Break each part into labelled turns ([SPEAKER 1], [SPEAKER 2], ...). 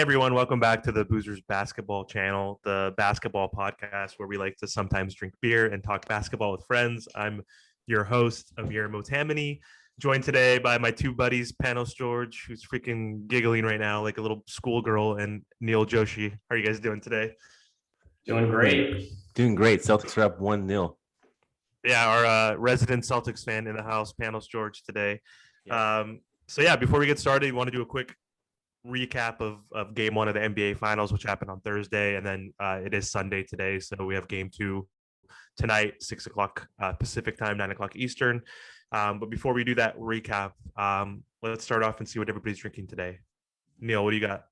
[SPEAKER 1] everyone, welcome back to the Boozers Basketball Channel, the basketball podcast where we like to sometimes drink beer and talk basketball with friends. I'm your host, Amir Motamani, joined today by my two buddies, Panos George, who's freaking giggling right now like a little schoolgirl, and Neil Joshi. How are you guys doing today?
[SPEAKER 2] Doing great.
[SPEAKER 3] Doing great. Celtics are up 1-0.
[SPEAKER 1] Yeah, our resident Celtics fan in the house, Panos George, today.
[SPEAKER 3] Yeah.
[SPEAKER 1] Before we get started, we want to do a quick recap of game one of the NBA Finals, which happened on Thursday, and then it is Sunday today, so we have game two tonight, 6 o'clock Pacific time, 9 o'clock Eastern. But before we do that recap, let's start off and see what everybody's drinking today. Neil, what do you got?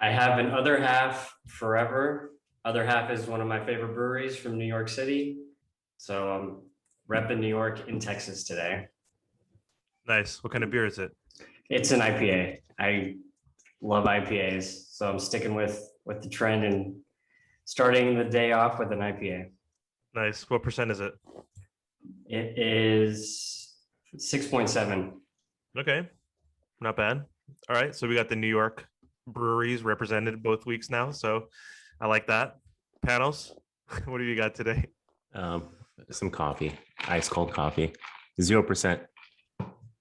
[SPEAKER 2] I have an Other Half Forever. Other Half is one of my favorite breweries from New York City, so I'm repping New York in Texas today.
[SPEAKER 1] Nice. What kind of beer is it?
[SPEAKER 2] It's an IPA. I love IPAs, so I'm sticking with the trend and starting the day off with an IPA.
[SPEAKER 1] Nice. What percent is it?
[SPEAKER 2] It is 6.7.
[SPEAKER 1] Okay. Not bad. All right. So we got the New York breweries represented both weeks now, so I like that. Panos, what do you got today?
[SPEAKER 3] Some coffee, ice cold coffee, 0%.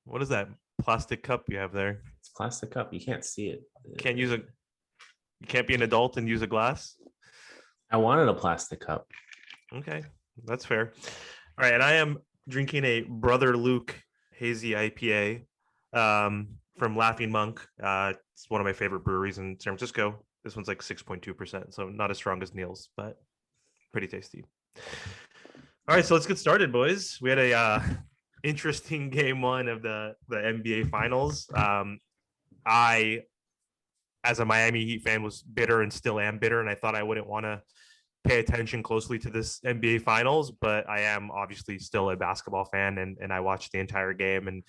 [SPEAKER 1] What is that plastic cup you have there?
[SPEAKER 3] It's a plastic cup. You can't see it.
[SPEAKER 1] You can't be an adult and use a glass?
[SPEAKER 3] I wanted a plastic cup.
[SPEAKER 1] Okay, that's fair. All right, and I am drinking a Brother Luke hazy IPA from Laughing Monk. It's one of my favorite breweries in San Francisco. This one's like 6.2%, so not as strong as Neil's, but pretty tasty. All right, so let's get started, boys. We had a interesting game one of the NBA Finals. I, as a Miami Heat fan, was bitter and still am bitter, and I thought I wouldn't want to pay attention closely to this NBA Finals, but I am obviously still a basketball fan, and I watched the entire game. And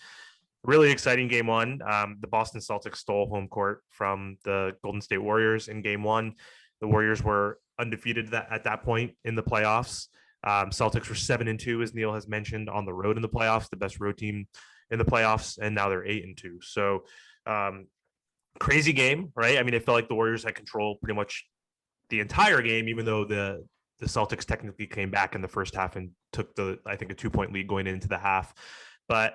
[SPEAKER 1] really exciting game one. The Boston Celtics stole home court from the Golden State Warriors in game one. The Warriors were undefeated at that point in the playoffs. Celtics were 7-2, as Neil has mentioned, on the road in the playoffs, the best road team in the playoffs, and now they're 8-2. So crazy game, right? I mean, it felt like the Warriors had control pretty much the entire game, even though the Celtics technically came back in the first half and took I think a 2-point lead going into the half. But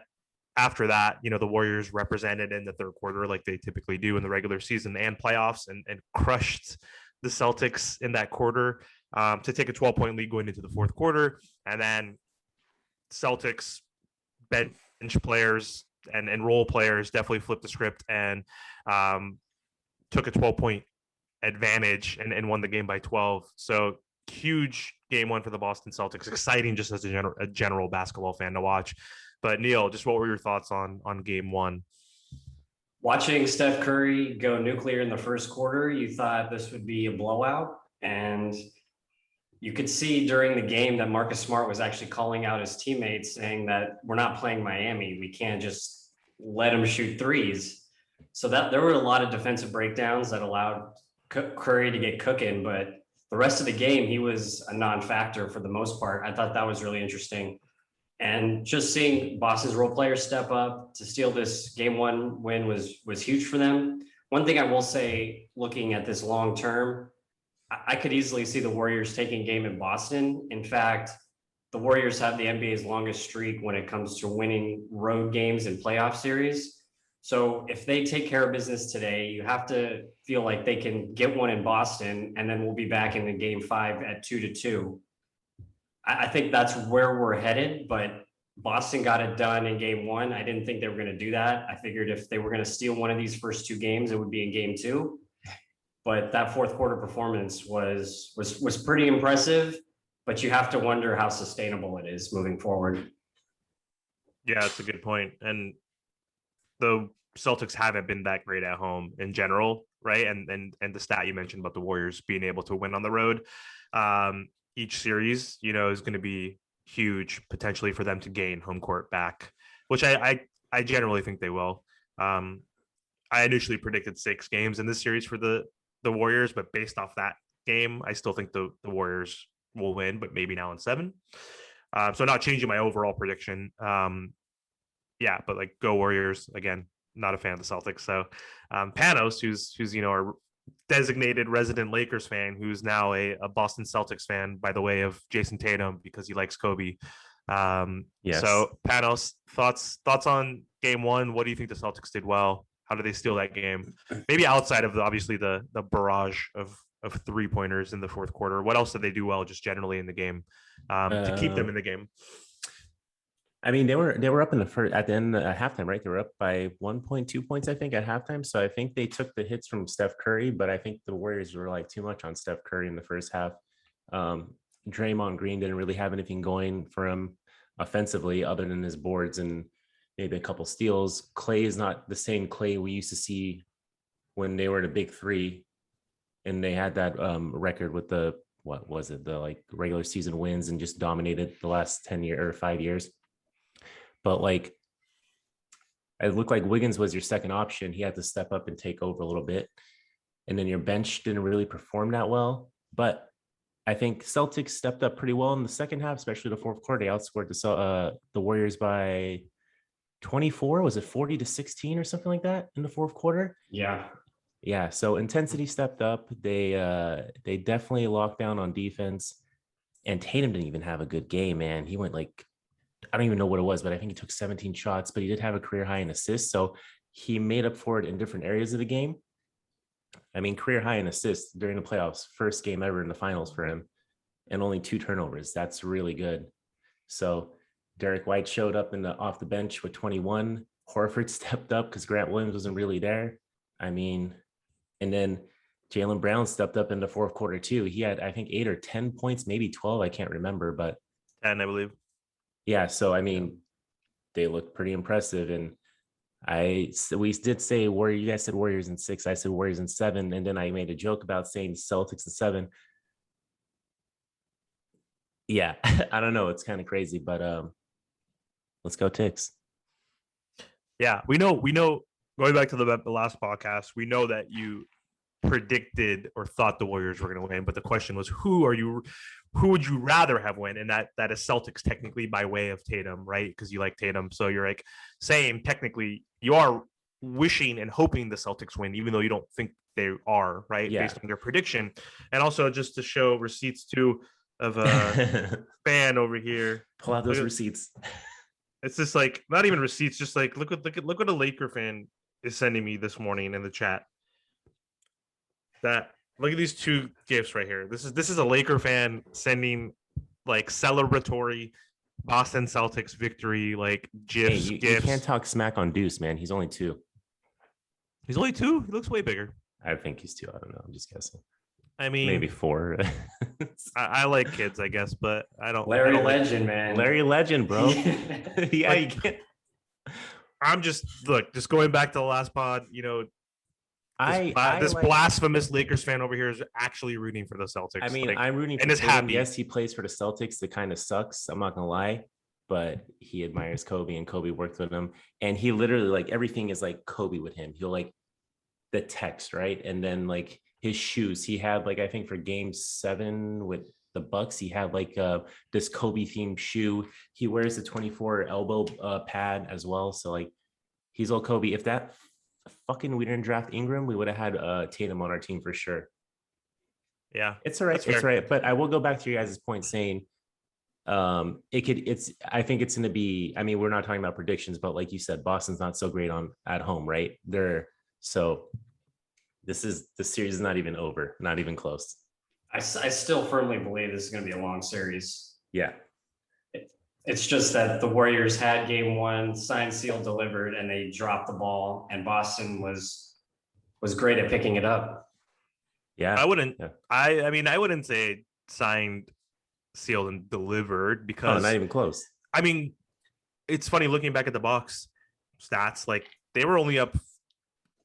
[SPEAKER 1] after that, the Warriors represented in the third quarter like they typically do in the regular season and playoffs, and crushed the Celtics in that quarter to take a 12-point lead going into the fourth quarter. And then Celtics bench players and role players definitely flipped the script and took a 12-point advantage and won the game by 12. So huge game one for the Boston Celtics. Exciting just as a general basketball fan to watch. But Neil, just what were your thoughts on game one?
[SPEAKER 2] Watching Steph Curry go nuclear in the first quarter, you thought this would be a blowout. And you could see during the game that Marcus Smart was actually calling out his teammates, saying that we're not playing Miami. We can't just let them shoot threes. So that there were a lot of defensive breakdowns that allowed Curry to get cooking. But the rest of the game, he was a non-factor for the most part. I thought that was really interesting. And just seeing Boston's role players step up to steal this game one win was huge for them. One thing I will say, looking at this long term, I could easily see the Warriors taking game in Boston. In fact, the Warriors have the NBA's longest streak when it comes to winning road games and playoff series. So if they take care of business today, you have to feel like they can get one in Boston, and then we'll be back in the game 5 at 2-2. I think that's where we're headed, but Boston got it done in game one. I didn't think they were going to do that. I figured if they were going to steal one of these first two games, it would be in game two. But that fourth quarter performance was pretty impressive, but you have to wonder how sustainable it is moving forward.
[SPEAKER 1] Yeah, that's a good point. And the Celtics haven't been that great at home in general, right? And the stat you mentioned about the Warriors being able to win on the road. Each series, is going to be huge potentially for them to gain home court back, which I generally think they will. I initially predicted 6 games in this series for the Warriors, but based off that game, I still think the Warriors will win, but maybe now in 7. So not changing my overall prediction. Yeah, but like go Warriors again. not a fan of the Celtics. So Panos, who's our designated resident Lakers fan, who's now a Boston Celtics fan by the way of Jason Tatum because he likes Kobe.
[SPEAKER 3] Yes.
[SPEAKER 1] So Panos, thoughts on game one? What do you think the Celtics did well? How did they steal that game? Maybe outside of obviously the barrage of 3-pointers in the fourth quarter. What else did they do well just generally in the game to keep them in the game?
[SPEAKER 3] I mean, they were up in the first at the end at halftime, right? They were up by 1.2 points, I think, at halftime. So I think they took the hits from Steph Curry, but I think the Warriors were like too much on Steph Curry in the first half. Draymond Green didn't really have anything going for him offensively other than his boards and maybe a couple steals. Clay is not the same Clay we used to see when they were the big three, and they had that record with the like regular season wins and just dominated the last 10 years or 5 years. But like, it looked like Wiggins was your second option. He had to step up and take over a little bit. And then your bench didn't really perform that well. But I think Celtics stepped up pretty well in the second half, especially the fourth quarter. They outscored the Warriors by 24. Was it 40-16 or something like that in the fourth quarter?
[SPEAKER 2] Yeah.
[SPEAKER 3] Yeah. So intensity stepped up. They definitely locked down on defense. And Tatum didn't even have a good game, man. He went like, I don't even know what it was, but I think he took 17 shots, but he did have a career high in assists. So he made up for it in different areas of the game. I mean, career high in assists during the playoffs, first game ever in the finals for him, and only 2 turnovers. That's really good. So Derek White showed up off the bench with 21. Horford stepped up because Grant Williams wasn't really there. I mean, and then Jaylen Brown stepped up in the fourth quarter too. He had, I think, 8 or 10 points, maybe 12. I can't remember, but
[SPEAKER 1] 10, I believe.
[SPEAKER 3] Yeah. So, I mean, they looked pretty impressive. And we did say you guys said Warriors in 6. I said Warriors in 7. And then I made a joke about saying Celtics in 7. Yeah. I don't know. It's kind of crazy, but let's go Ticks.
[SPEAKER 1] Yeah. We know, going back to the last podcast, we know that you predicted or thought the Warriors were going to win, but the question was, who would you rather have win? And that is Celtics technically by way of Tatum, right? Because you like Tatum. So you're like saying technically you are wishing and hoping the Celtics win, even though you don't think they are, right?
[SPEAKER 3] Yeah.
[SPEAKER 1] Based on your prediction. And also just to show receipts too of a fan over here.
[SPEAKER 3] Pull out those receipts.
[SPEAKER 1] It's just like, not even receipts, just like look what a Laker fan is sending me this morning in the chat. Look at these 2 gifts right here. This is a Laker fan sending like celebratory Boston Celtics victory, like gifs.
[SPEAKER 3] Hey,
[SPEAKER 1] gifs.
[SPEAKER 3] You can't talk smack on Deuce, man. He's only 2.
[SPEAKER 1] He's only 2. He looks way bigger.
[SPEAKER 3] I think he's 2. I don't know. I'm just guessing.
[SPEAKER 1] I mean,
[SPEAKER 3] maybe 4.
[SPEAKER 1] I like kids, I guess, but I don't.
[SPEAKER 2] Larry
[SPEAKER 1] I don't
[SPEAKER 2] Legend, man.
[SPEAKER 3] Larry Legend, bro. Yeah,
[SPEAKER 1] like,
[SPEAKER 3] you can't.
[SPEAKER 1] I'm just going back to the last pod. This
[SPEAKER 3] like,
[SPEAKER 1] blasphemous Lakers fan over here is actually rooting for the Celtics.
[SPEAKER 3] I mean, I'm rooting for
[SPEAKER 1] and is
[SPEAKER 3] Tatum.
[SPEAKER 1] happy.
[SPEAKER 3] Yes, he plays for the Celtics. It kind of sucks. I'm not gonna lie, but he admires Kobe, and Kobe worked with him. And he literally, like, everything is like Kobe with him. He'll like the text, right? And then like his shoes. He had like, I think for game 7 with the Bucks, he had like this Kobe themed shoe. He wears the 24 elbow pad as well. So like he's all Kobe. If that fucking we didn't draft Ingram, we would have had Tatum on our team for sure.
[SPEAKER 1] Yeah,
[SPEAKER 3] it's all right. It's right. But I will go back to your guys' point saying I think it's going to be, I mean, we're not talking about predictions, but like you said, Boston's not so great at home, right? So the series is not even over, not even close.
[SPEAKER 2] I still firmly believe this is going to be a long series.
[SPEAKER 3] Yeah.
[SPEAKER 2] It's just that the Warriors had game 1, signed, sealed, delivered, and they dropped the ball, and Boston was great at picking it up.
[SPEAKER 3] Yeah.
[SPEAKER 1] I wouldn't. Yeah. I mean, I wouldn't say signed, sealed, and delivered because
[SPEAKER 3] not even close.
[SPEAKER 1] I mean, it's funny looking back at the box stats. Like they were only up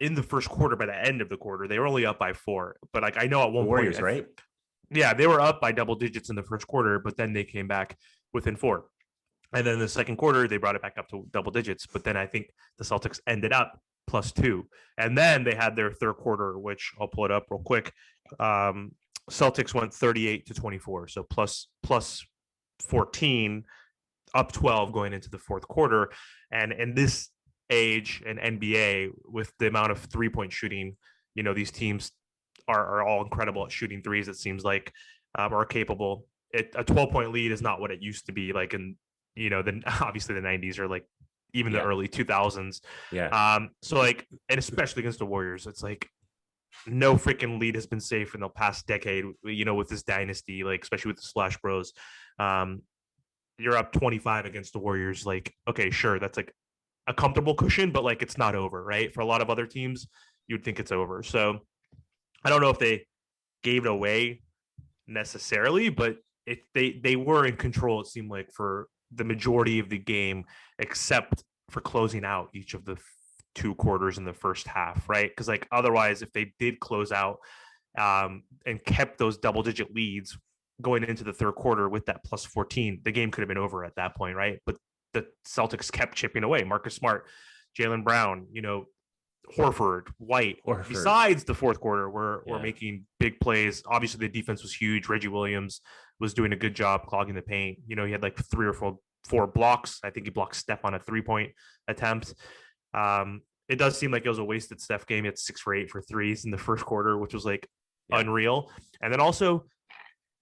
[SPEAKER 1] in the first quarter. By the end of the quarter, they were only up by 4. But like I know at one
[SPEAKER 3] Warriors,
[SPEAKER 1] point,
[SPEAKER 3] right?
[SPEAKER 1] Yeah, they were up by double digits in the first quarter, but then they came back within 4. And then the second quarter, they brought it back up to double digits. But then I think the Celtics ended up +2. And then they had their third quarter, which I'll pull it up real quick. Celtics went 38-24. So plus 14, up 12 going into the fourth quarter. And this age and NBA with the amount of 3-point shooting, these teams are all incredible at shooting threes. It seems like are capable. A 12-point lead is not what it used to be like in then obviously the 90s or like even the early 2000s. So like, and especially against the Warriors, it's like no freaking lead has been safe in the past decade, with this dynasty, like especially with the Splash Bros. You're up 25 against the Warriors. Like, okay, sure, that's like a comfortable cushion, but like it's not over, right? For a lot of other teams, you'd think it's over. So I don't know if they gave it away necessarily, but they were in control, it seemed like, for the majority of the game, except for closing out each of the two quarters in the first half, right? Because like otherwise, if they did close out and kept those double-digit leads going into the third quarter with that plus 14, the game could have been over at that point, right? But the Celtics kept chipping away. Marcus Smart, Jaylen Brown, Horford, White. Besides the fourth quarter, we're making big plays. Obviously, the defense was huge. Reggie Williams was doing a good job clogging the paint. He had like 3 or 4 blocks. I think he blocked Steph on a 3-point attempt. It does seem like it was a wasted Steph game. He had 6 for 8 for threes in the first quarter, which was like unreal. And then also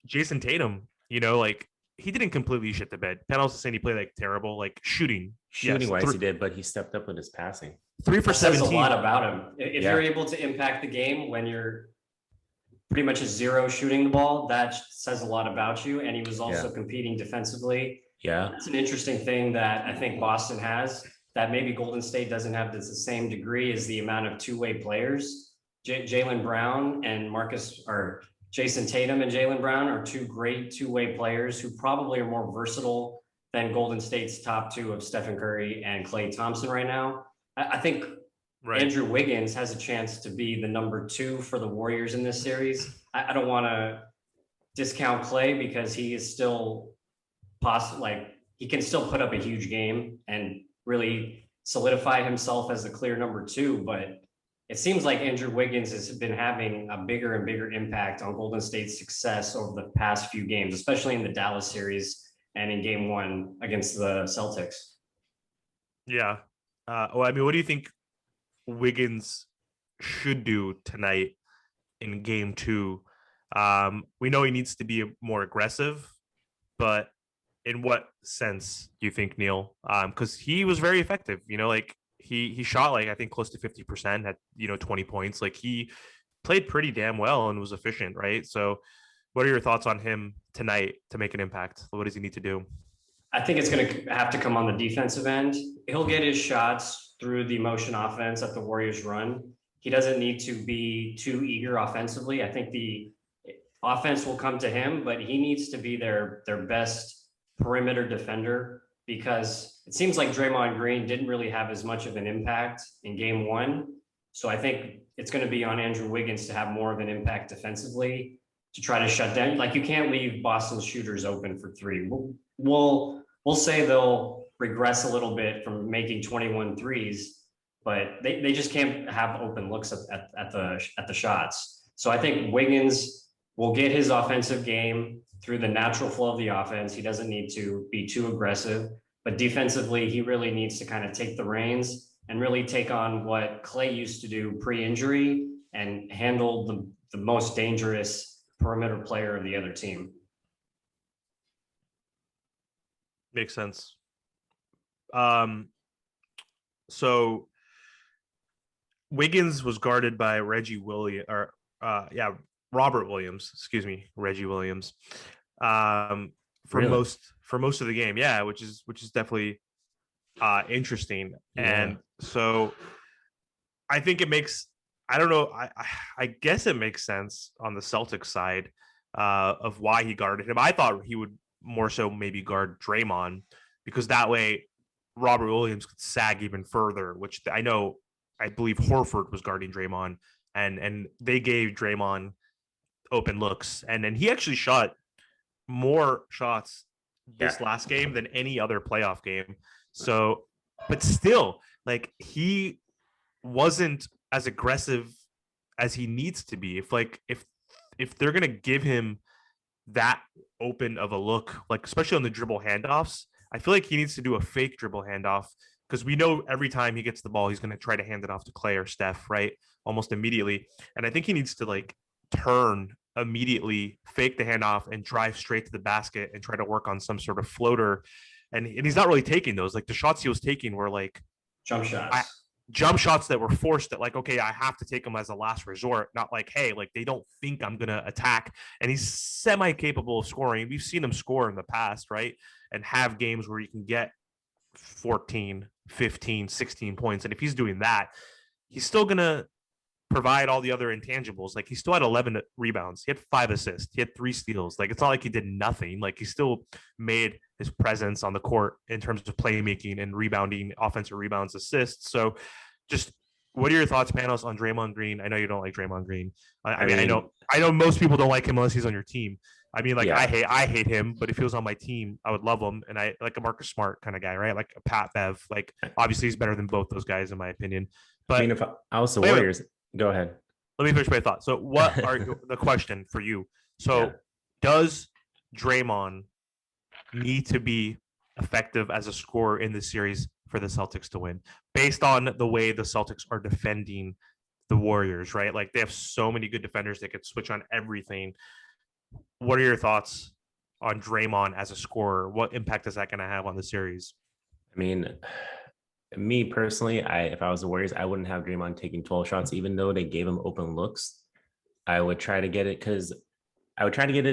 [SPEAKER 1] Jason Tatum, like he didn't completely shit the bed. Penalty saying he played like terrible, like shooting
[SPEAKER 3] wise he did, but he stepped up with his passing.
[SPEAKER 1] 3 for 17.
[SPEAKER 2] Says a lot about him. If you're able to impact the game when you're pretty much a zero shooting the ball, that says a lot about you. And he was also competing defensively.
[SPEAKER 3] Yeah,
[SPEAKER 2] that's an interesting thing that I think Boston has that maybe Golden State doesn't have to the same degree, is the amount of two-way players. Jaylen Brown and Jason Tatum and Jaylen Brown are 2 great two-way players who probably are more versatile than Golden State's top 2 of Stephen Curry and Klay Thompson right now. I think Andrew Wiggins has a chance to be the number 2 for the Warriors in this series. I don't want to discount Klay because he is still he can still put up a huge game and really solidify himself as the clear number 2, but it seems like Andrew Wiggins has been having a bigger and bigger impact on Golden State's success over the past few games, especially in the Dallas series and in game 1 against the Celtics.
[SPEAKER 1] Yeah. What do you think Wiggins should do tonight in game 2? We know he needs to be more aggressive, but in what sense do you think, Neil? Because he was very effective, like he shot like I think close to 50% at 20 points. Like he played pretty damn well and was efficient, right? So what are your thoughts on him tonight to make an impact? What does he need to do?
[SPEAKER 2] I think it's going to have to come on the defensive end. He'll get his shots through the motion offense that the Warriors run. He doesn't need to be too eager offensively. I think the offense will come to him, but he needs to be their best perimeter defender, because it seems like Draymond Green didn't really have as much of an impact in game 1. So I think it's going to be on Andrew Wiggins to have more of an impact defensively to try to shut down. Like, you can't leave Boston's shooters open for 3. We'll say they'll regress a little bit from making 21 threes, but they just can't have open looks at the shots. So I think Wiggins will get his offensive game through the natural flow of the offense. He doesn't need to be too aggressive, but defensively, he really needs to kind of take the reins and really take on what Klay used to do pre-injury and handle the most dangerous perimeter player of the other team.
[SPEAKER 1] Makes sense. So Wiggins was guarded by Reggie Williams, Robert Williams, Reggie Williams, for most of the game. Yeah, which is definitely interesting. Yeah. And so I think it makes, I don't know, I guess it makes sense on the Celtics side of why he guarded him. I thought he would more so maybe guard Draymond, because that way Robert Williams could sag even further, which I believe Horford was guarding Draymond, and they gave Draymond open looks, and then he actually shot more shots this last game than any other playoff game. So, but still, like, he wasn't as aggressive as he needs to be. If they're gonna give him that open of a look, like especially on the dribble handoffs, I feel like he needs to do a fake dribble handoff, because we know every time he gets the ball, he's going to try to hand it off to Clay or Steph, right? Almost immediately. And I think he needs to like turn immediately, fake the handoff, and drive straight to the basket and try to work on some sort of floater. And he's not really taking those. Like the shots he was taking were like
[SPEAKER 2] Jump shots.
[SPEAKER 1] jump shots that were forced that like, okay, I have to take them as a last resort, not like, hey, like they don't think I'm going to attack. And he's semi-capable of scoring. We've seen him score in the past, right? And have games where you can get 14, 15, 16 points. And if he's doing that, he's still going to provide all the other intangibles. Like he still had 11 rebounds. He had 5 assists. He had 3 steals. Like it's not like he did nothing. Like he still made his presence on the court in terms of playmaking and rebounding, offensive rebounds, assists. So just what are your thoughts, Panos, on Draymond Green? I know you don't like Draymond Green. I mean, I know most people don't like him unless he's on your team. I mean, like I hate him, but if he was on my team, I would love him. And I like a Marcus Smart kind of guy, right? Like a Pat Bev. Like obviously he's better than both those guys in my opinion. But
[SPEAKER 3] I mean, if I was the Warriors, go ahead.
[SPEAKER 1] Let me finish my thought. So what are the question for you? So does Draymond need to be effective as a scorer in this series for the Celtics to win based on the way the Celtics are defending the Warriors, right? Like they have so many good defenders that could switch on everything. What are your thoughts on Draymond as a scorer? What impact is that going to have on the series?
[SPEAKER 3] I mean, me personally, if I was the Warriors, I wouldn't have Draymond taking 12 shots, even though they gave him open looks. I would try to get it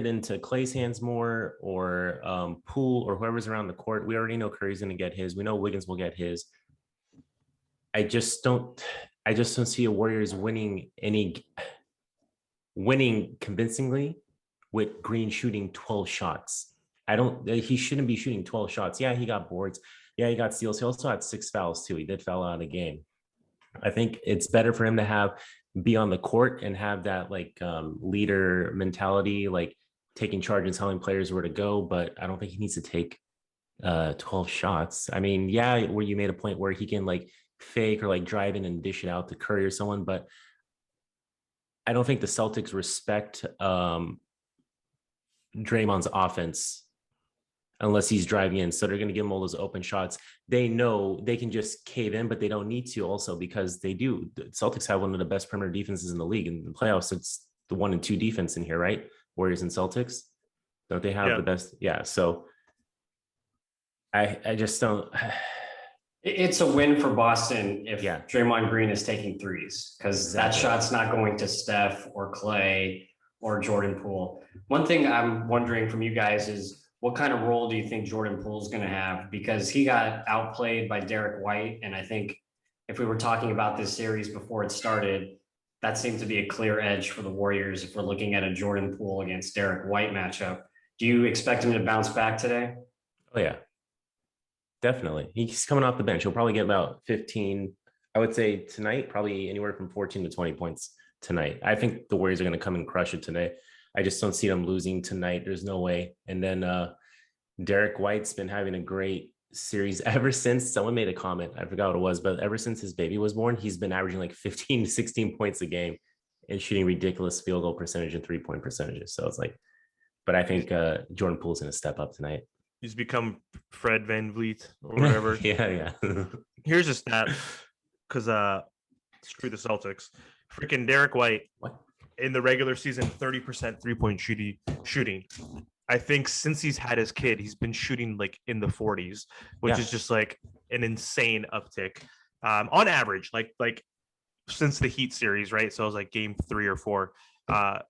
[SPEAKER 3] into Clay's hands more, or Poole, or whoever's around the court. We already know Curry's going to get his. We know Wiggins will get his. I just don't see a Warriors winning convincingly with Green shooting 12 shots. He shouldn't be shooting 12 shots. Yeah, he got boards. Yeah, he got steals. He also had 6 fouls too. He did foul out of the game. I think it's better for him to be on the court and have that like leader mentality, like taking charge and telling players where to go. But I don't think he needs to take 12 shots. I mean, yeah, where you made a point where he can like fake or like drive in and dish it out to Curry or someone, but I don't think the Celtics respect Draymond's offense unless he's driving in. So they're going to give him all those open shots. They know they can just cave in, but they don't need to also because they do. The Celtics have one of the best perimeter defenses in the league. In the playoffs, it's the 1 and 2 defense in here, right? Warriors and Celtics. Don't they have the best? Yeah. So I just don't.
[SPEAKER 2] It's a win for Boston if Draymond Green is taking threes, because that shot's not going to Steph or Clay or Jordan Poole. One thing I'm wondering from you guys is, what kind of role do you think Jordan Poole is going to have? Because he got outplayed by Derek White. And I think if we were talking about this series before it started, that seemed to be a clear edge for the Warriors if we're looking at a Jordan Poole against Derek White matchup. Do you expect him to bounce back today?
[SPEAKER 3] Oh, yeah. Definitely. He's coming off the bench. He'll probably get about 15, I would say tonight, probably anywhere from 14 to 20 points tonight. I think the Warriors are going to come and crush it today. I just don't see them losing tonight. There's no way. And then Derek White's been having a great series ever since someone made a comment. I forgot what it was, but ever since his baby was born, he's been averaging like 15 to 16 points a game and shooting ridiculous field goal percentage and 3-point percentages. So it's like, but I think Jordan Poole's going to step up tonight.
[SPEAKER 1] He's become Fred VanVleet or whatever.
[SPEAKER 3] yeah.
[SPEAKER 1] Here's a stat because screw the Celtics. Freaking Derek White.
[SPEAKER 3] What?
[SPEAKER 1] In the regular season, 30% 3-point shooting. I think since he's had his kid, he's been shooting like in the 40s, which is just like an insane uptick on average, like since the Heat series, right? So it was like game 3 or 4 up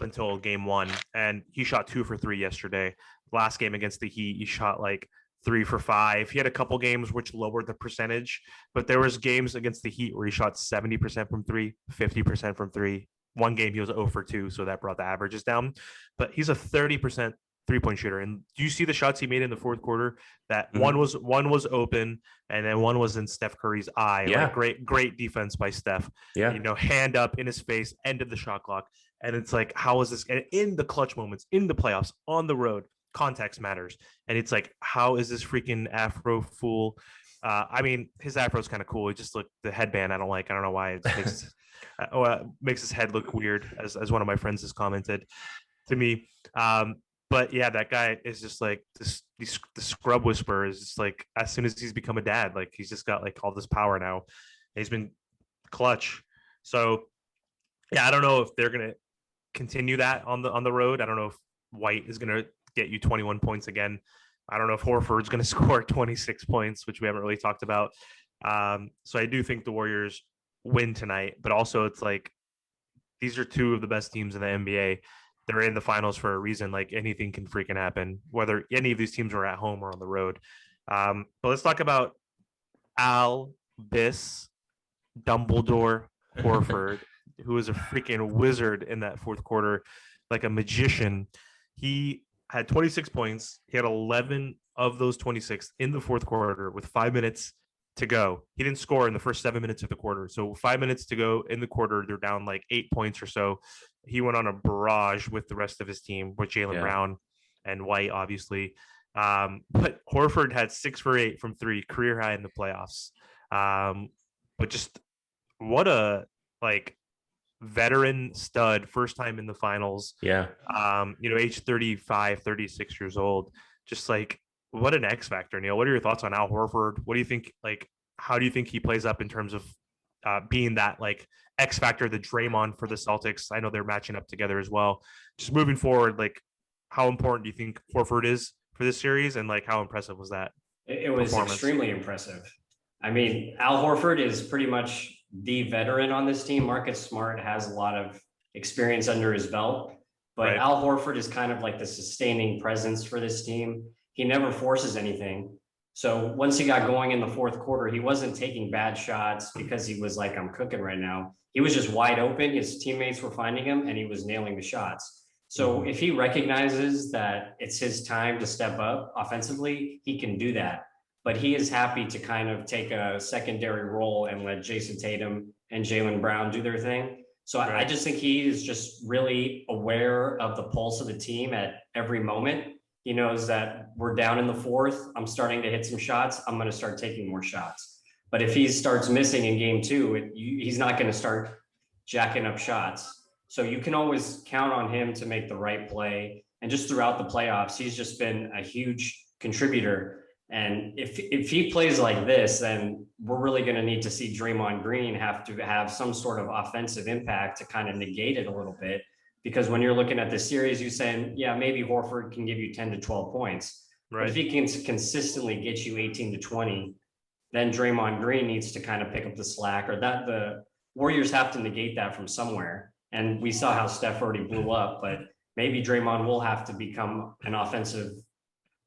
[SPEAKER 1] until game 1. And he shot 2 for 3 yesterday. Last game against the Heat, he shot like 3 for 5. He had a couple games which lowered the percentage, but there was games against the Heat where he shot 70% from 3, 50% from 3. One game he was 0 for 2, so that brought the averages down. But he's a 30% 3-point shooter. And do you see the shots he made in the fourth quarter? That one was open, and then one was in Steph Curry's eye.
[SPEAKER 3] Yeah,
[SPEAKER 1] like, great defense by Steph.
[SPEAKER 3] Yeah,
[SPEAKER 1] hand up in his face, end of the shot clock. And it's like, how is this? And in the clutch moments, in the playoffs, on the road, context matters. And it's like, how is this freaking Afro fool? I mean, his Afro is kind of cool. It just looked the headband. I don't like. I don't know why it makes his head look weird, as one of my friends has commented to me. But yeah, that guy is just like the scrub whisperer is just like as soon as he's become a dad, like he's just got like all this power now. He's been clutch. So yeah, I don't know if they're gonna continue that on the road. I don't know if White is gonna get you 21 points again. I don't know if Horford's gonna score 26 points, which we haven't really talked about. So I do think the Warriors win tonight, but also it's like these are two of the best teams in the NBA. They're in the finals for a reason. Like anything can freaking happen, whether any of these teams are at home or on the road. But let's talk about Al Biss Dumbledore Horford, who is a freaking wizard in that fourth quarter, like a magician. He had 26 points. He had 11 of those 26 in the fourth quarter with 5 minutes to go. He didn't score in the first 7 minutes of the quarter. So 5 minutes to go in the quarter, they're down like 8 points or so. He went on a barrage with the rest of his team with Jaylen Brown and White, obviously. But Horford had 6 for 8 from three, career high in the playoffs. But just what a like veteran stud, first time in the finals.
[SPEAKER 3] Yeah.
[SPEAKER 1] Age 35, 36 years old. Just like what an X factor, Neil. What are your thoughts on Al Horford? What do you think? Like, how do you think he plays up in terms of being that like X factor, the Draymond for the Celtics? I know they're matching up together as well. Just moving forward, like, how important do you think Horford is for this series, and like how impressive was that?
[SPEAKER 2] It was extremely impressive. I mean, Al Horford is pretty much the veteran on this team. Marcus Smart has a lot of experience under his belt, but right. Al Horford is kind of like the sustaining presence for this team. He never forces anything. So once he got going in the fourth quarter, he wasn't taking bad shots because he was like, I'm cooking right now. He was just wide open. His teammates were finding him and he was nailing the shots. So if he recognizes that it's his time to step up offensively, he can do that. But he is happy to kind of take a secondary role and let Jason Tatum and Jaylen Brown do their thing. So right. I just think he is just really aware of the pulse of the team at every moment. He knows that we're down in the fourth. I'm starting to hit some shots. I'm going to start taking more shots. But if he starts missing in game two, he's not going to start jacking up shots. So you can always count on him to make the right play. And just throughout the playoffs, he's just been a huge contributor. And if he plays like this, then we're really going to need to see Draymond Green have to have some sort of offensive impact to kind of negate it a little bit. Because when you're looking at the series, you're saying, yeah, maybe Horford can give you 10 to 12 points. Right. But if he can consistently get you 18 to 20, then Draymond Green needs to kind of pick up the slack, or that the Warriors have to negate that from somewhere. And we saw how Steph already blew up, but maybe Draymond will have to become an offensive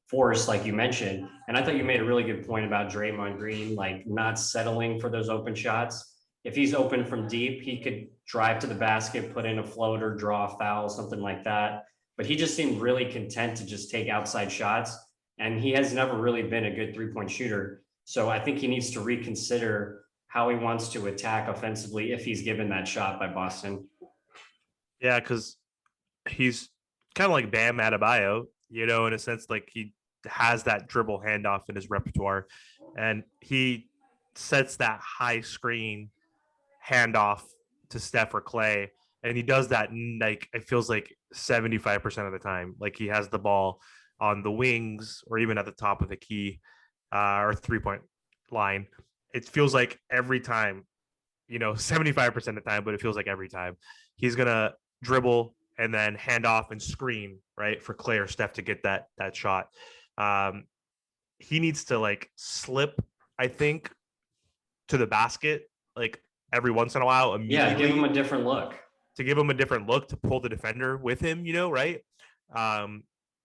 [SPEAKER 2] force, like you mentioned. And I thought you made a really good point about Draymond Green, like not settling for those open shots. If he's open from deep, he could drive to the basket, put in a floater, draw a foul, something like that. But he just seemed really content to just take outside shots. And he has never really been a good three-point shooter. So I think he needs to reconsider how he wants to attack offensively if he's given that shot by Boston.
[SPEAKER 1] Yeah, because he's kind of like Bam Adebayo, in a sense, like he has that dribble handoff in his repertoire, and he sets that high screen handoff to Steph or Clay, and he does that like it feels like 75% of the time. Like he has the ball on the wings or even at the top of the key or 3-point line. It feels like every time, 75% of the time, but it feels like every time he's gonna dribble and then hand off and screen, right, for Clay or Steph to get that shot. He needs to like slip, I think, to the basket like every once in a while.
[SPEAKER 2] Yeah, give him a different look.
[SPEAKER 1] To pull the defender with him, right?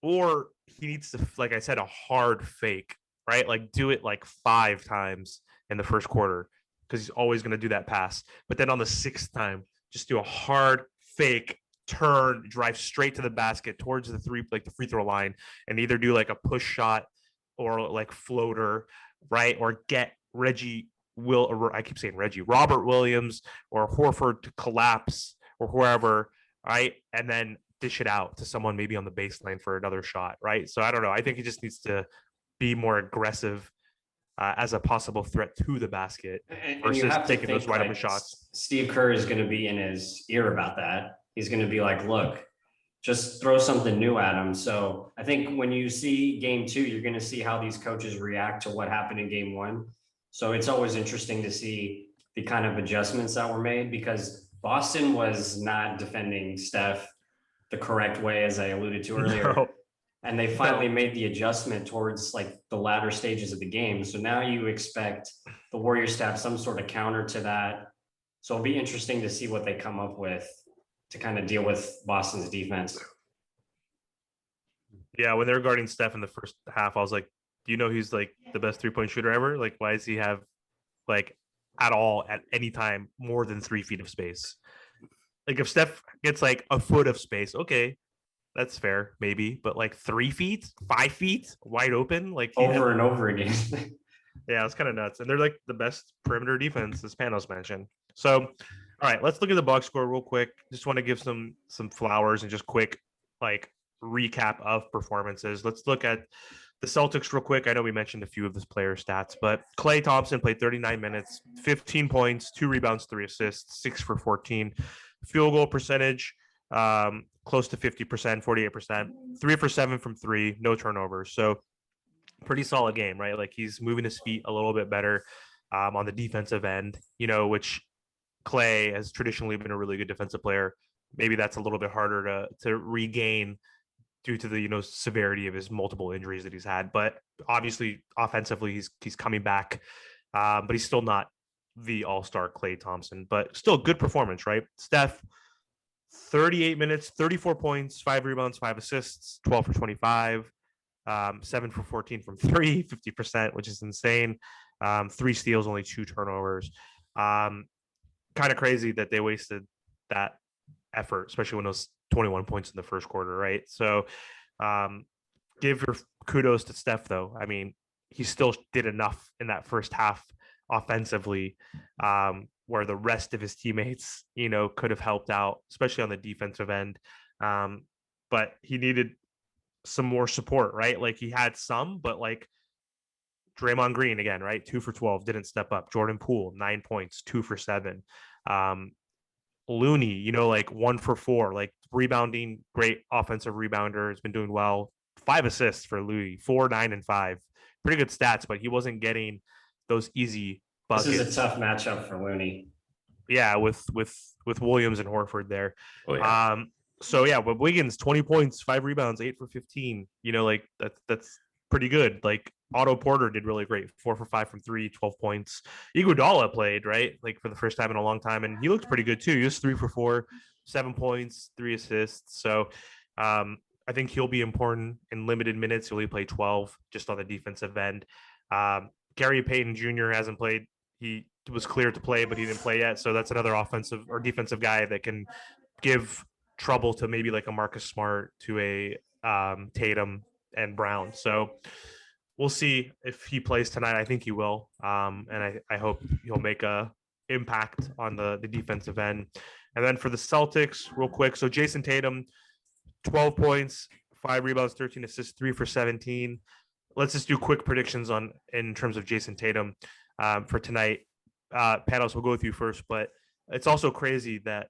[SPEAKER 1] Or he needs to, like I said, a hard fake, right? Like do it like 5 times in the first quarter because he's always going to do that pass. But then on the 6th time, just do a hard fake, turn, drive straight to the basket towards the free throw line, and either do like a push shot or like floater, right? Or get Robert Williams or Horford to collapse or whoever, right? And then dish it out to someone maybe on the baseline for another shot, right? So I don't know. I think he just needs to be more aggressive as a possible threat to the basket versus taking those right-up shots.
[SPEAKER 2] Steve Kerr is going to be in his ear about that. He's going to be like, look, just throw something new at them. So I think when you see game two, you're going to see how these coaches react to what happened in game one. So it's always interesting to see the kind of adjustments that were made because Boston was not defending Steph the correct way, as I alluded to earlier.
[SPEAKER 1] No,
[SPEAKER 2] And they finally
[SPEAKER 1] no.
[SPEAKER 2] made the adjustment towards like the latter stages of the game. So now you expect the Warriors to have some sort of counter to that. So it'll be interesting to see what they come up with to kind of deal with Boston's defense.
[SPEAKER 1] Yeah, when they were guarding Steph in the first half, I was like, do you know he's like the best 3-point shooter ever? Like, why does he have like at all at any time more than 3 feet of space? Like if Steph gets like a foot of space, okay, that's fair, maybe. But like 3 feet, 5 feet wide open, like he had,
[SPEAKER 2] Over and over again.
[SPEAKER 1] yeah, it's kind of nuts. And they're like the best perimeter defense, as Panos mentioned. So, all right, let's look at the box score real quick. Just want to give some flowers and just quick like recap of performances. Let's look at the Celtics real quick. I know we mentioned a few of this player stats, but Klay Thompson played 39 minutes, 15 points, 2 rebounds, 3 assists, 6 for 14. Field goal percentage, close to 50%, 48%, 3 for 7 from three, no turnovers. So pretty solid game, right? Like he's moving his feet a little bit better on the defensive end, which Klay has traditionally been a really good defensive player. Maybe that's a little bit harder to regain due to the severity of his multiple injuries that he's had. But obviously, offensively, he's coming back, but he's still not the all-star Klay Thompson. But still, good performance, right? Steph, 38 minutes, 34 points, 5 rebounds, 5 assists, 12 for 25, 7 for 14 from three, 50%, which is insane. 3 steals, only 2 turnovers. Kind of crazy that they wasted that effort, especially when it was 21 points in the first quarter, right? So give your kudos to Steph, though. I mean, he still did enough in that first half offensively, where the rest of his teammates, could have helped out, especially on the defensive end. But he needed some more support, right? Like he had some, but like Draymond Green again, right? 2 for 12, didn't step up. Jordan Poole, 9 points, 2 for 7. Looney, like 1 for 4, like rebounding, great offensive rebounder, has been doing well. 5 assists for Looney, 4, 9, and 5. Pretty good stats, but he wasn't getting those easy buckets.
[SPEAKER 2] This is a tough matchup for Looney.
[SPEAKER 1] Yeah, with Williams and Horford there.
[SPEAKER 3] Oh, yeah.
[SPEAKER 1] So yeah, but Wiggins, 20 points, 5 rebounds, 8 for 15. Like that's pretty good. Like Otto Porter did really great, 4 for 5 from three, 12 points. Iguodala played, right? Like for the first time in a long time, and he looked pretty good too. He was 3 for 4, 7 points, 3 assists. So I think he'll be important in limited minutes. He'll only play 12 just on the defensive end. Gary Payton Jr. hasn't played. He was cleared to play, but he didn't play yet. So that's another offensive or defensive guy that can give trouble to maybe like a Marcus Smart, to a Tatum and Brown. So we'll see if he plays tonight. I think he will. And I hope he'll make a impact on the defensive end. And then for the Celtics, real quick. So Jason Tatum, 12 points, 5 rebounds, 13 assists, 3 for 17. Let's just do quick predictions in terms of Jason Tatum for tonight. Panos, we'll go with you first, but it's also crazy that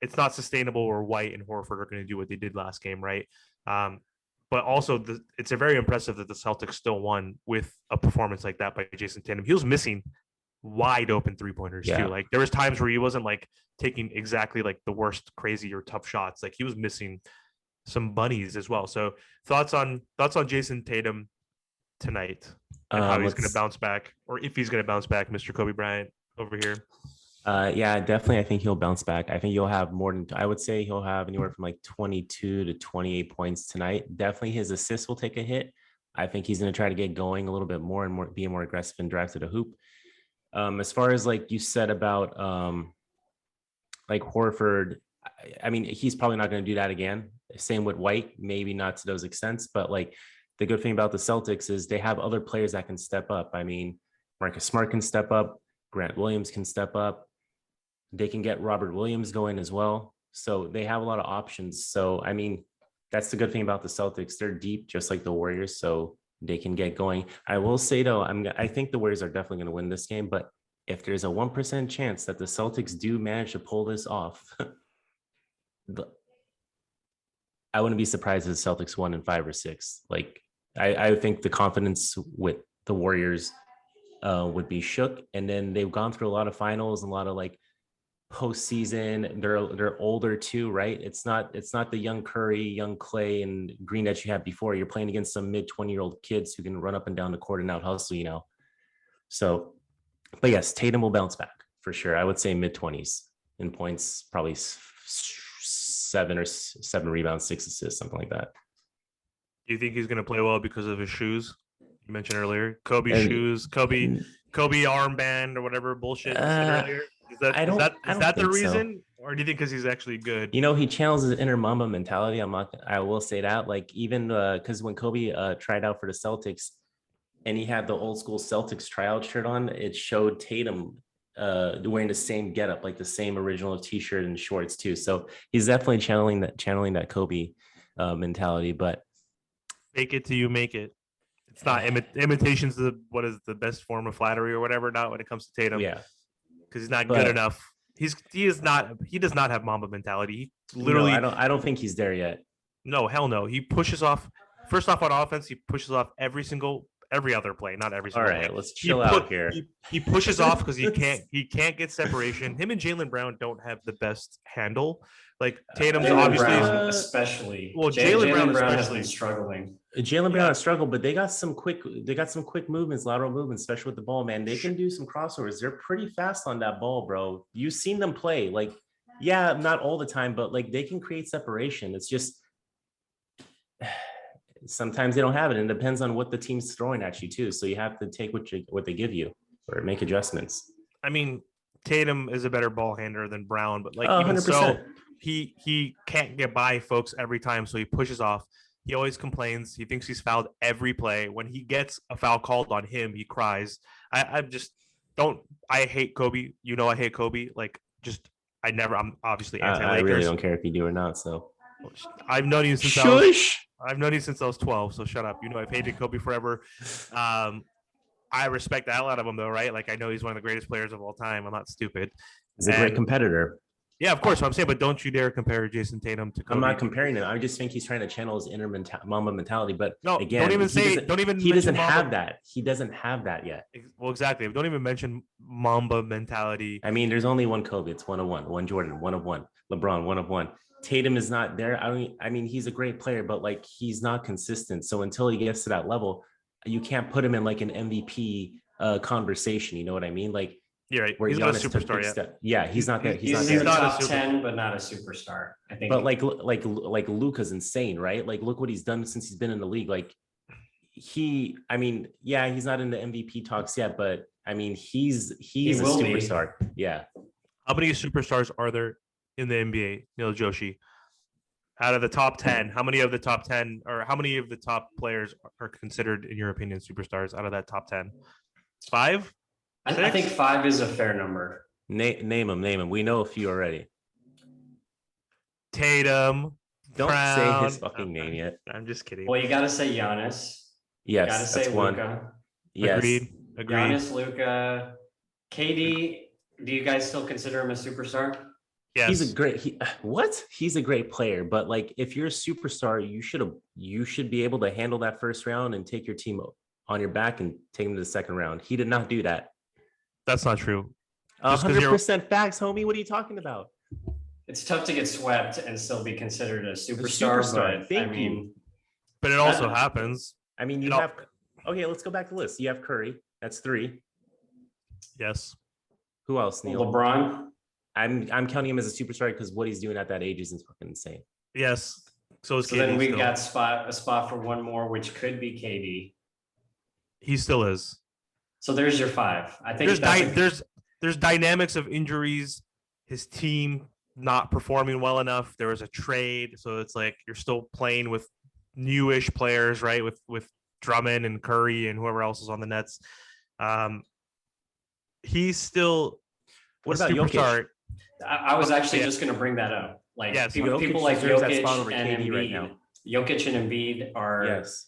[SPEAKER 1] it's not sustainable where White and Horford are going to do what they did last game, right? But also, it's very impressive that the Celtics still won with a performance like that by Jason Tatum. He was missing wide open 3-pointers too. Like there was times where he wasn't like taking exactly like the worst, crazy or tough shots. Like he was missing some bunnies as well. So thoughts on Jason Tatum tonight and how he's going to bounce back, or if he's going to bounce back, Mr. Kobe Bryant over here.
[SPEAKER 3] Yeah, definitely. I think he'll bounce back. I think you'll have more than, I would say he'll have anywhere from like 22 to 28 points tonight. Definitely his assists will take a hit. I think he's going to try to get going a little bit more and be more aggressive and drive to the hoop. As far as like you said about like Horford, I mean, he's probably not going to do that again. Same with White, maybe not to those extents, but like the good thing about the Celtics is they have other players that can step up. I mean, Marcus Smart can step up. Grant Williams can step up. They can get Robert Williams going as well. So they have a lot of options. So, I mean, that's the good thing about the Celtics. They're deep, just like the Warriors, so they can get going. I will say, though, I think the Warriors are definitely going to win this game. But if there's a 1% chance that the Celtics do manage to pull this off, I wouldn't be surprised if the Celtics won in 5 or 6. Like I think the confidence with the Warriors would be shook, and then they've gone through a lot of finals and a lot of like postseason. They're older too, right? It's not the young Curry, young Clay, and Green that you had before. You're playing against some mid-20-year-old kids who can run up and down the court and out hustle, So, but yes, Tatum will bounce back for sure. I would say mid-20s in points, probably 7 rebounds, 6 assists, something like that.
[SPEAKER 1] Do you think he's going to play well because of his shoes? You mentioned earlier, Kobe
[SPEAKER 3] And-
[SPEAKER 1] shoes, Kobe armband or whatever bullshit you said earlier. Is that
[SPEAKER 3] I don't
[SPEAKER 1] the
[SPEAKER 3] think so.
[SPEAKER 1] reason, or do you think because he's actually good?
[SPEAKER 3] He channels his inner Mamba mentality. I will say that. Like even because when Kobe tried out for the Celtics, and he had the old school Celtics tryout shirt on, it showed Tatum wearing the same getup, like the same original T-shirt and shorts too. So he's definitely channeling that Kobe mentality. But
[SPEAKER 1] Fake it till you make it. It's not imitations. What is the best form of flattery or whatever? Not when it comes to Tatum.
[SPEAKER 3] yeah,
[SPEAKER 1] because he's not good enough. He does not have Mamba mentality. He literally,
[SPEAKER 3] I don't think he's there yet.
[SPEAKER 1] No, hell no. He pushes off. First off, on offense, he pushes off every other play, not every single.
[SPEAKER 3] All right,
[SPEAKER 1] play.
[SPEAKER 3] let's chill out here.
[SPEAKER 1] He pushes off because he can't get separation. Him and Jaylen Brown don't have the best handle. Like Tatum's obviously,
[SPEAKER 2] Brown especially.
[SPEAKER 1] Well,
[SPEAKER 2] Jaylen
[SPEAKER 1] Brown
[SPEAKER 2] has
[SPEAKER 1] especially
[SPEAKER 2] been struggling.
[SPEAKER 3] Jaylen Brown has struggled, but they got some quick movements, lateral movements, especially with the ball, man. They can do some crossovers. They're pretty fast on that ball, bro. You've seen them play. Like, yeah, not all the time, but like they can create separation. It's just sometimes they don't have it. And it depends on what the team's throwing at you too. So you have to take what they give you or make adjustments.
[SPEAKER 1] I mean, Tatum is a better ball handler than Brown, but like even
[SPEAKER 3] 100%.
[SPEAKER 1] so, he can't get by folks every time, so he pushes off. He always complains. He thinks he's fouled every play. When he gets a foul called on him, he cries. I hate Kobe. I hate Kobe. I'm obviously anti-Lakers.
[SPEAKER 3] I really don't care if you do or not. So
[SPEAKER 1] I've known you since I was 12. So shut up. I've hated Kobe forever. I respect the hell out of him though, right? Like I know he's one of the greatest players of all time. I'm not stupid.
[SPEAKER 3] He's a great competitor.
[SPEAKER 1] Yeah, of course. I'm saying, but don't you dare compare Jason Tatum to Kobe.
[SPEAKER 3] I'm not comparing him. I just think he's trying to channel his inner Mamba mentality. But
[SPEAKER 1] no,
[SPEAKER 3] again,
[SPEAKER 1] he doesn't
[SPEAKER 3] have that. He doesn't have that yet.
[SPEAKER 1] Well, exactly. Don't even mention Mamba mentality.
[SPEAKER 3] I mean, there's only one Kobe. It's 1 of 1. One Jordan, 1 of 1. LeBron, 1 of 1. Tatum is not there. I mean, he's a great player, but like he's not consistent. So until he gets to that level, you can't put him in like an MVP conversation. You know what I mean? Like,
[SPEAKER 1] you're right. He's not a superstar yet.
[SPEAKER 3] Yeah, he's not there.
[SPEAKER 2] He's not top 10, but not a superstar. I think.
[SPEAKER 3] But like Luka's insane, right? Like, look what he's done since he's been in the league. Like, he's not in the MVP talks yet, but I mean, he's a superstar. Yeah.
[SPEAKER 1] How many superstars are there in the NBA, Joshi? Out of the top 10, how many of the top 10 or how many of the top players are considered, in your opinion, superstars out of that top 10? 5?
[SPEAKER 2] I think 5 is a fair number.
[SPEAKER 3] Name them. We know a few already.
[SPEAKER 1] Tatum.
[SPEAKER 3] Don't
[SPEAKER 1] Brown.
[SPEAKER 3] say his fucking name yet.
[SPEAKER 1] I'm just kidding.
[SPEAKER 2] Well, you got to say Giannis.
[SPEAKER 3] Yes,
[SPEAKER 2] got to say Luka.
[SPEAKER 3] Yes.
[SPEAKER 1] Agreed.
[SPEAKER 2] Giannis, Luka, KD. Do you guys still consider him a superstar?
[SPEAKER 1] Yes.
[SPEAKER 3] He's a great player, but like if you're a superstar, you should be able to handle that first round and take your team on your back and take them to the second round. He did not do that.
[SPEAKER 1] That's not true.
[SPEAKER 3] 100% facts, homie. What are you talking about?
[SPEAKER 2] It's tough to get swept and still be considered a superstar.
[SPEAKER 1] But it also happens.
[SPEAKER 3] I mean, you have. Okay, let's go back to the list. You have Curry. That's 3.
[SPEAKER 1] Yes.
[SPEAKER 3] Who else, Neil?
[SPEAKER 2] LeBron.
[SPEAKER 3] I'm counting him as a superstar because what he's doing at that age is fucking insane.
[SPEAKER 1] Yes. So
[SPEAKER 2] then we got a spot for one more, which could be KD.
[SPEAKER 1] He still is.
[SPEAKER 2] So there's your 5. I think
[SPEAKER 1] there's dynamics of injuries, his team not performing well enough. There was a trade, so it's like you're still playing with newish players, right? With Drummond and Curry and whoever else is on the Nets. He's still
[SPEAKER 3] what about
[SPEAKER 1] superstar.
[SPEAKER 3] Jokic?
[SPEAKER 2] I was actually just going to bring that up. Like people like Jokic and Embiid.
[SPEAKER 3] Right now.
[SPEAKER 2] Jokic and Embiid are.
[SPEAKER 3] Yes.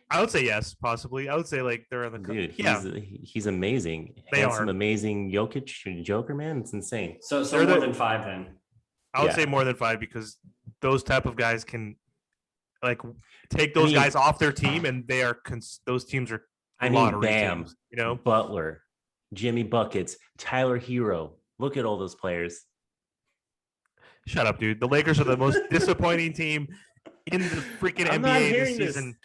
[SPEAKER 1] I would say yes, possibly. I would say like they're in the
[SPEAKER 3] dude. He's amazing.
[SPEAKER 1] They
[SPEAKER 3] Handsome,
[SPEAKER 1] are
[SPEAKER 3] amazing Jokic Joker, man. It's insane.
[SPEAKER 2] So more than 5 then.
[SPEAKER 1] I would say more than 5 because those type of guys can like take those guys off their team, and they are those teams are lottery
[SPEAKER 3] Bam,
[SPEAKER 1] teams, you know,
[SPEAKER 3] Butler, Jimmy Buckets, Tyler Hero. Look at all those players.
[SPEAKER 1] Shut up, dude. The Lakers are the most disappointing team in the freaking NBA this season.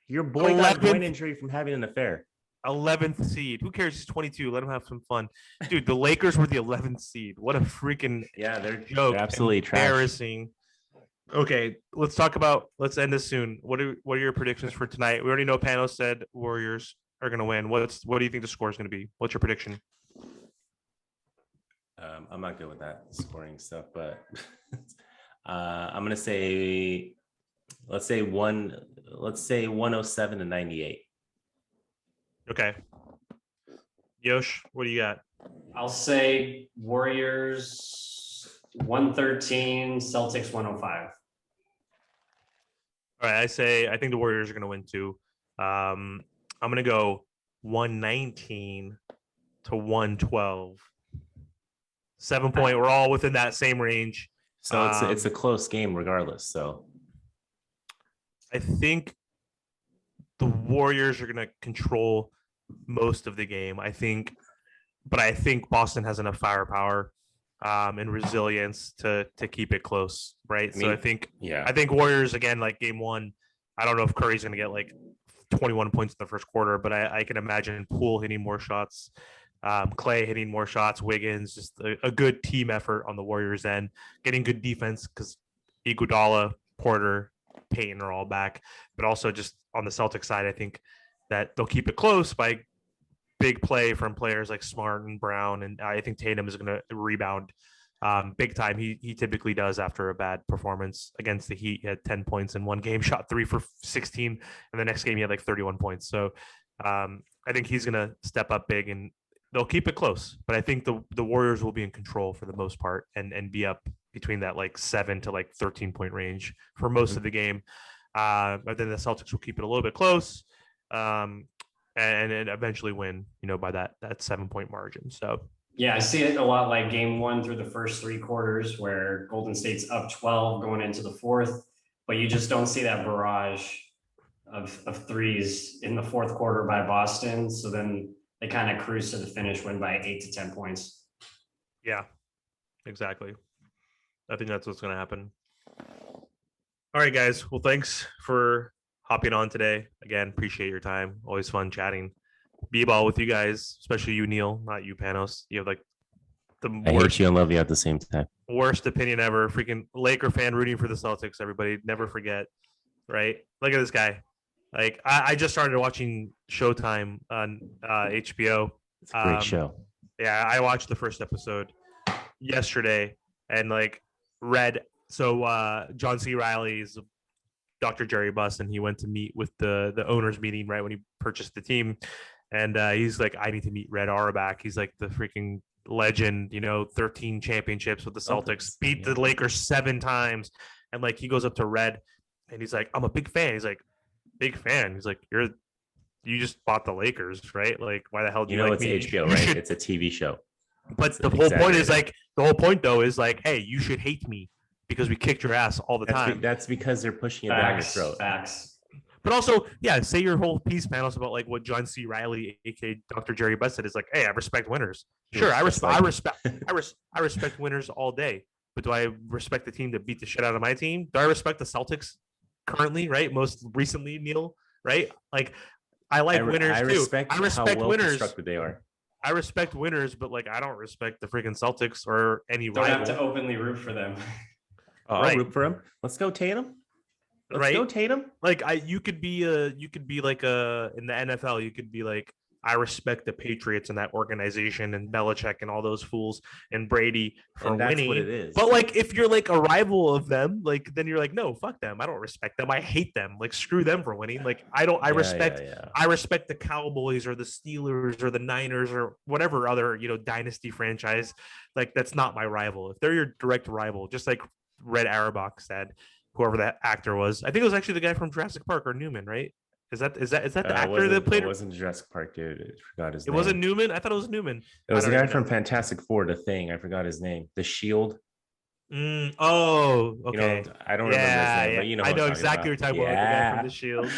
[SPEAKER 3] Your boy got groin injury from having an affair.
[SPEAKER 1] 11th seed. Who cares? He's 22. Let him have some fun. Dude, the Lakers were the 11th seed. What a freaking
[SPEAKER 3] they're
[SPEAKER 1] joke.
[SPEAKER 3] They're absolutely
[SPEAKER 1] embarrassing. Trash. Okay, let's end this soon. What are your predictions for tonight? We already know Panos said Warriors are going to win. What do you think the score is going to be? What's your prediction?
[SPEAKER 3] I'm not good with that scoring stuff, but I'm going to say, let's say 107 to 98.
[SPEAKER 1] Okay. Yosh, what do you got?
[SPEAKER 2] I'll say Warriors 113, Celtics 105.
[SPEAKER 1] All right, I think the Warriors are going to win too. I'm going to go 119 to 112. 7 point. We're all within that same range.
[SPEAKER 3] So it's a close game regardless. So
[SPEAKER 1] I think the Warriors are going to control most of the game. I think Boston has enough firepower and resilience to keep it close, right? I think Warriors again, like game one. I don't know if Curry's going to get like 21 points in the first quarter, but I can imagine Poole hitting more shots, Clay hitting more shots, Wiggins, just a good team effort on the Warriors end, getting good defense because Iguodala, Porter, Payton are all back, but also just on the Celtics side, I think that they'll keep it close by big play from players like Smart and Brown, and I think Tatum is going to rebound big time. He typically does after a bad performance against the Heat. He had 10 points in one game, shot 3 for 16, and the next game he had like 31 points. So I think he's going to step up big, and they'll keep it close. But I think the Warriors will be in control for the most part and be up between that like 7 to like 13 point range for most of the game. But then the Celtics will keep it a little bit close and eventually win, by that 7 point margin. So
[SPEAKER 2] yeah, I see it a lot like game one through the first 3 quarters where Golden State's up 12 going into the fourth, but you just don't see that barrage of threes in the fourth quarter by Boston. So then they kind of cruise to the finish, win by 8 to 10 points.
[SPEAKER 1] Yeah, exactly. I think that's what's going to happen. All right, guys. Well, thanks for hopping on today. Again, appreciate your time. Always fun chatting b-ball with you guys, especially you, Neil, not you, Panos. You have like the
[SPEAKER 3] hate you and love you at the same time.
[SPEAKER 1] Worst opinion ever. Freaking Laker fan rooting for the Celtics. Everybody never forget, right? Look at this guy. Like I just started watching Showtime on HBO.
[SPEAKER 3] It's a great show.
[SPEAKER 1] Yeah, I watched the first episode yesterday and like read. So John C. Reilly is Dr. Jerry Buss, and he went to meet with the owners meeting right when he purchased the team. And he's like, I need to meet Red Auerbach. He's like the freaking legend, 13 championships with the Celtics, beat the Lakers 7 times. And like, he goes up to Red and he's like, I'm a big fan. He's like, big fan. He's like, you just bought the Lakers, right? Like, why the hell do you like
[SPEAKER 3] it's
[SPEAKER 1] me?
[SPEAKER 3] HBO, right? It's a TV show.
[SPEAKER 1] But the whole point is like, is like, hey, you should hate me because we kicked your ass all the time.
[SPEAKER 3] That's because they're pushing it down your throat.
[SPEAKER 2] Facts.
[SPEAKER 1] But also, yeah, say your whole piece, Panos, about like what John C. Reilly, aka Dr. Jerry Buss, said is like, hey, I respect winners. Sure, I respect winners all day. But do I respect the team that beat the shit out of my team? Do I respect the Celtics currently? Right, most recently, Neil. Right, like I like winners too. I respect
[SPEAKER 3] how
[SPEAKER 1] winners.
[SPEAKER 3] Constructed they are.
[SPEAKER 1] I respect winners, but like I don't respect the freaking Celtics or any
[SPEAKER 2] Don't
[SPEAKER 1] rival.
[SPEAKER 2] have to openly root for them.
[SPEAKER 3] I'll root for them. Let's go Tatum. Let's go Tatum.
[SPEAKER 1] Like you could be like in the NFL, you could be like, I respect the Patriots and that organization and Belichick and all those fools and Brady for
[SPEAKER 3] and that's
[SPEAKER 1] winning.
[SPEAKER 3] what it is.
[SPEAKER 1] But like, if you're like a rival of them, like then you're like, no, fuck them. I don't respect them. I hate them. Like screw them for winning. Like I respect the Cowboys or the Steelers or the Niners or whatever other dynasty franchise. Like that's not my rival. If they're your direct rival, just like Red Auerbach said, whoever that actor was. I think it was actually the guy from Jurassic Park or Newman, right? Is that the actor that played?
[SPEAKER 3] It wasn't Jurassic Park, dude. I forgot his name.
[SPEAKER 1] It wasn't Newman? I thought it was Newman.
[SPEAKER 3] It was the guy from Fantastic Four, The Thing. I forgot his name. The Shield.
[SPEAKER 1] Oh,
[SPEAKER 3] You
[SPEAKER 1] okay.
[SPEAKER 3] know, I don't remember his name, but you know who
[SPEAKER 1] I
[SPEAKER 3] I'm
[SPEAKER 1] know
[SPEAKER 3] talking
[SPEAKER 1] exactly
[SPEAKER 3] about.
[SPEAKER 1] what you're talking about, like the guy from
[SPEAKER 3] Yeah.
[SPEAKER 1] the Shield.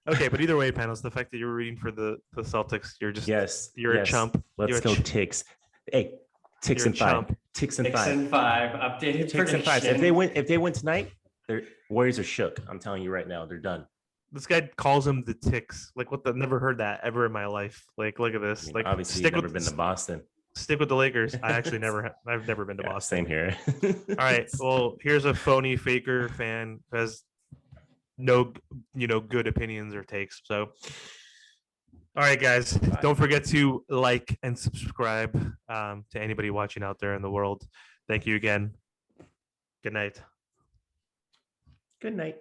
[SPEAKER 1] Okay, but either way, panels, the fact that you're rooting for the Celtics,
[SPEAKER 3] Yes.
[SPEAKER 1] you're a chump.
[SPEAKER 3] Let's go Ticks. Hey, Ticks
[SPEAKER 1] You're a
[SPEAKER 3] and 5.
[SPEAKER 1] chump.
[SPEAKER 3] Ticks and
[SPEAKER 2] 6
[SPEAKER 3] 5.
[SPEAKER 2] and 5 updated
[SPEAKER 3] Ticks and 5.
[SPEAKER 2] prediction.
[SPEAKER 3] If they win tonight, their Warriors are shook. I'm telling you right now, they're done.
[SPEAKER 1] This guy calls them the Ticks. Like, what the? Never heard that ever in my life. Like, look at this.
[SPEAKER 3] I mean,
[SPEAKER 1] Like,
[SPEAKER 3] obviously, you've never been to Boston.
[SPEAKER 1] Stick with the Lakers. I've never been to Boston.
[SPEAKER 3] Same here.
[SPEAKER 1] All right. Well, here's a phony faker fan who has no, good opinions or takes. So, all right, guys, don't forget to like and subscribe to anybody watching out there in the world. Thank you again. Good night.
[SPEAKER 3] Good night.